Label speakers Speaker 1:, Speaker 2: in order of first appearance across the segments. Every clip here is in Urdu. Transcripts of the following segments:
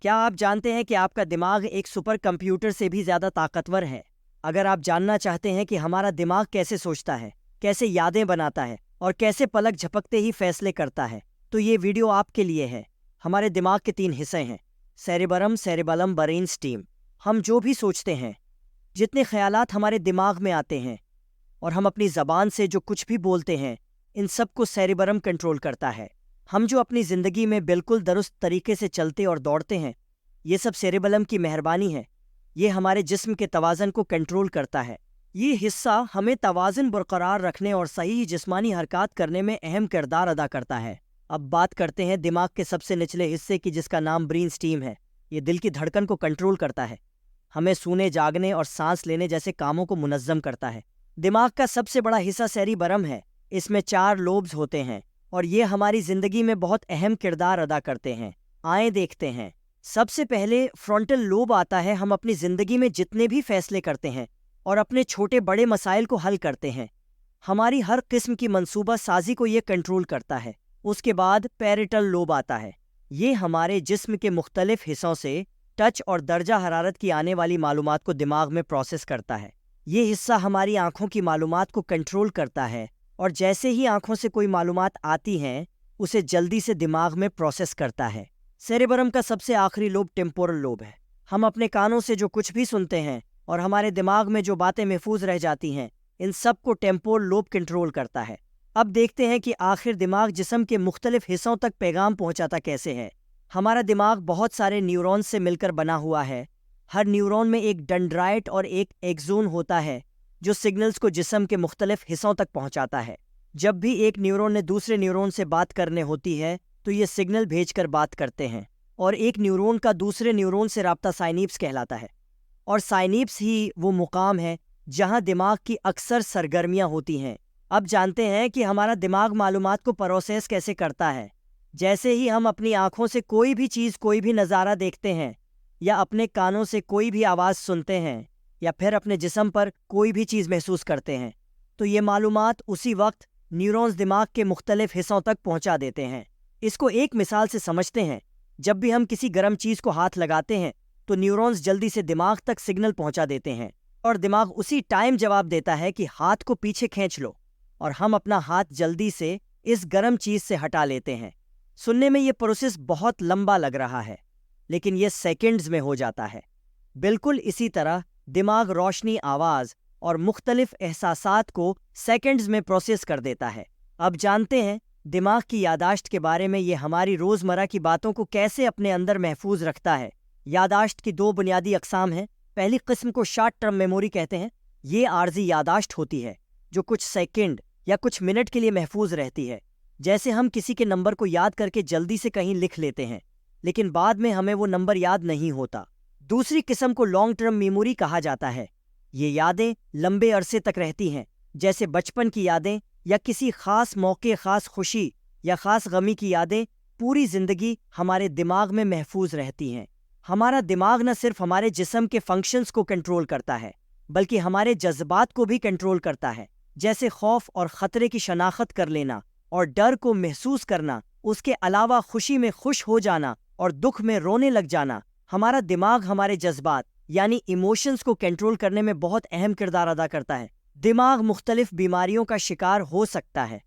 Speaker 1: کیا آپ جانتے ہیں کہ آپ کا دماغ ایک سپر کمپیوٹر سے بھی زیادہ طاقتور ہے؟ اگر آپ جاننا چاہتے ہیں کہ ہمارا دماغ کیسے سوچتا ہے، کیسے یادیں بناتا ہے اور کیسے پلک جھپکتے ہی فیصلے کرتا ہے، تو یہ ویڈیو آپ کے لیے ہے۔ ہمارے دماغ کے 3 حصے ہیں: سیریبرم، سیریبلم، برین سٹیم۔ ہم جو بھی سوچتے ہیں، جتنے خیالات ہمارے دماغ میں آتے ہیں اور ہم اپنی زبان سے جو کچھ بھی بولتے ہیں، ان سب کو سیریبرم کنٹرول کرتا ہے۔ ہم جو اپنی زندگی میں بالکل درست طریقے سے چلتے اور دوڑتے ہیں، یہ سب سیریبلم کی مہربانی ہے۔ یہ ہمارے جسم کے توازن کو کنٹرول کرتا ہے۔ یہ حصہ ہمیں توازن برقرار رکھنے اور صحیح جسمانی حرکات کرنے میں اہم کردار ادا کرتا ہے۔ اب بات کرتے ہیں دماغ کے سب سے نچلے حصے کی، جس کا نام برین سٹیم ہے۔ یہ دل کی دھڑکن کو کنٹرول کرتا ہے، ہمیں سونے، جاگنے اور سانس لینے جیسے کاموں کو منظم کرتا ہے۔ دماغ کا سب سے بڑا حصہ سیریبرم ہے۔ اس میں 4 لوبز ہوتے ہیں اور یہ ہماری زندگی میں بہت اہم کردار ادا کرتے ہیں۔ آئیں دیکھتے ہیں۔ سب سے پہلے فرونٹل لوب آتا ہے۔ ہم اپنی زندگی میں جتنے بھی فیصلے کرتے ہیں اور اپنے چھوٹے بڑے مسائل کو حل کرتے ہیں، ہماری ہر قسم کی منصوبہ سازی کو یہ کنٹرول کرتا ہے۔ اس کے بعد پیریٹل لوب آتا ہے۔ یہ ہمارے جسم کے مختلف حصوں سے ٹچ اور درجہ حرارت کی آنے والی معلومات کو دماغ میں پروسیس کرتا ہے۔ یہ حصہ ہماری آنکھوں کی معلومات کو کنٹرول کرتا ہے اور جیسے ہی آنکھوں سے کوئی معلومات آتی ہیں، اسے جلدی سے دماغ میں پروسیس کرتا ہے۔ سیریبرم کا سب سے آخری لوب ٹیمپورل لوب ہے۔ ہم اپنے کانوں سے جو کچھ بھی سنتے ہیں اور ہمارے دماغ میں جو باتیں محفوظ رہ جاتی ہیں، ان سب کو ٹیمپورل لوب کنٹرول کرتا ہے۔ اب دیکھتے ہیں کہ آخر دماغ جسم کے مختلف حصوں تک پیغام پہنچاتا کیسے ہے۔ ہمارا دماغ بہت سارے نیورونز سے مل کر بنا ہوا ہے۔ ہر نیورون میں ایک ڈنڈرائٹ اور ایک ایکزون ہوتا ہے جو سگنلز کو جسم کے مختلف حصوں تک پہنچاتا ہے۔ جب بھی ایک نیورون نے دوسرے نیورون سے بات کرنے ہوتی ہے تو یہ سگنل بھیج کر بات کرتے ہیں، اور ایک نیورون کا دوسرے نیورون سے رابطہ سائنیپس کہلاتا ہے، اور سائنیپس ہی وہ مقام ہے جہاں دماغ کی اکثر سرگرمیاں ہوتی ہیں۔ اب جانتے ہیں کہ ہمارا دماغ معلومات کو پروسیس کیسے کرتا ہے۔ جیسے ہی ہم اپنی آنکھوں سے کوئی بھی چیز، کوئی بھی نظارہ دیکھتے ہیں، یا اپنے کانوں سے کوئی بھی آواز سنتے ہیں، یا پھر اپنے جسم پر کوئی بھی چیز محسوس کرتے ہیں، تو یہ معلومات اسی وقت نیورونز دماغ کے مختلف حصوں تک پہنچا دیتے ہیں۔ اس کو ایک مثال سے سمجھتے ہیں۔ جب بھی ہم کسی گرم چیز کو ہاتھ لگاتے ہیں تو نیورونز جلدی سے دماغ تک سگنل پہنچا دیتے ہیں، اور دماغ اسی ٹائم جواب دیتا ہے کہ ہاتھ کو پیچھے کھینچ لو، اور ہم اپنا ہاتھ جلدی سے اس گرم چیز سے ہٹا لیتے ہیں۔ سننے میں یہ پروسیس بہت لمبا لگ رہا ہے، لیکن یہ سیکنڈز میں ہو جاتا ہے۔ بالکل اسی طرح دماغ روشنی، آواز اور مختلف احساسات کو سیکنڈز میں پروسیس کر دیتا ہے۔ اب جانتے ہیں دماغ کی یادداشت کے بارے میں۔ یہ ہماری روزمرہ کی باتوں کو کیسے اپنے اندر محفوظ رکھتا ہے۔ یادداشت کی 2 بنیادی اقسام ہیں۔ پہلی قسم کو شارٹ ٹرم میموری کہتے ہیں۔ یہ عارضی یادداشت ہوتی ہے جو کچھ سیکنڈ یا کچھ منٹ کے لیے محفوظ رہتی ہے۔ جیسے ہم کسی کے نمبر کو یاد کر کے جلدی سے کہیں لکھ لیتے ہیں، لیکن بعد میں ہمیں وہ نمبر یاد نہیں ہوتا۔ دوسری قسم کو لانگ ٹرم میموری کہا جاتا ہے۔ یہ یادیں لمبے عرصے تک رہتی ہیں، جیسے بچپن کی یادیں یا کسی خاص موقع، خاص خوشی یا خاص غمی کی یادیں پوری زندگی ہمارے دماغ میں محفوظ رہتی ہیں۔ ہمارا دماغ نہ صرف ہمارے جسم کے فنکشنز کو کنٹرول کرتا ہے، بلکہ ہمارے جذبات کو بھی کنٹرول کرتا ہے، جیسے خوف اور خطرے کی شناخت کر لینا اور ڈر کو محسوس کرنا۔ اس کے علاوہ خوشی میں خوش ہو جانا اور دکھ میں رونے لگ جانا۔ ہمارا دماغ ہمارے جذبات یعنی ایموشنز کو کنٹرول کرنے میں بہت اہم کردار ادا کرتا ہے۔ دماغ مختلف بیماریوں کا شکار ہو سکتا ہے۔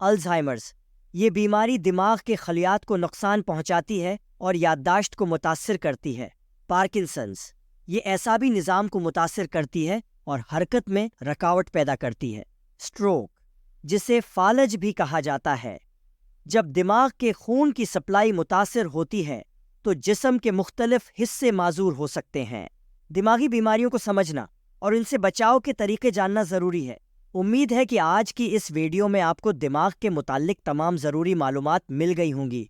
Speaker 1: الزائمرز، یہ بیماری دماغ کے خلیات کو نقصان پہنچاتی ہے اور یادداشت کو متاثر کرتی ہے۔ پارکنسنز، یہ اعصابی نظام کو متاثر کرتی ہے اور حرکت میں رکاوٹ پیدا کرتی ہے۔ سٹروک، جسے فالج بھی کہا جاتا ہے، جب دماغ کے خون کی سپلائی متاثر ہوتی ہے تو جسم کے مختلف حصے معذور ہو سکتے ہیں۔ دماغی بیماریوں کو سمجھنا اور ان سے بچاؤ کے طریقے جاننا ضروری ہے۔ امید ہے کہ آج کی اس ویڈیو میں آپ کو دماغ کے متعلق تمام ضروری معلومات مل گئی ہوں گی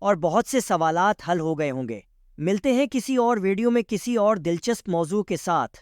Speaker 1: اور بہت سے سوالات حل ہو گئے ہوں گے۔ ملتے ہیں کسی اور ویڈیو میں کسی اور دلچسپ موضوع کے ساتھ۔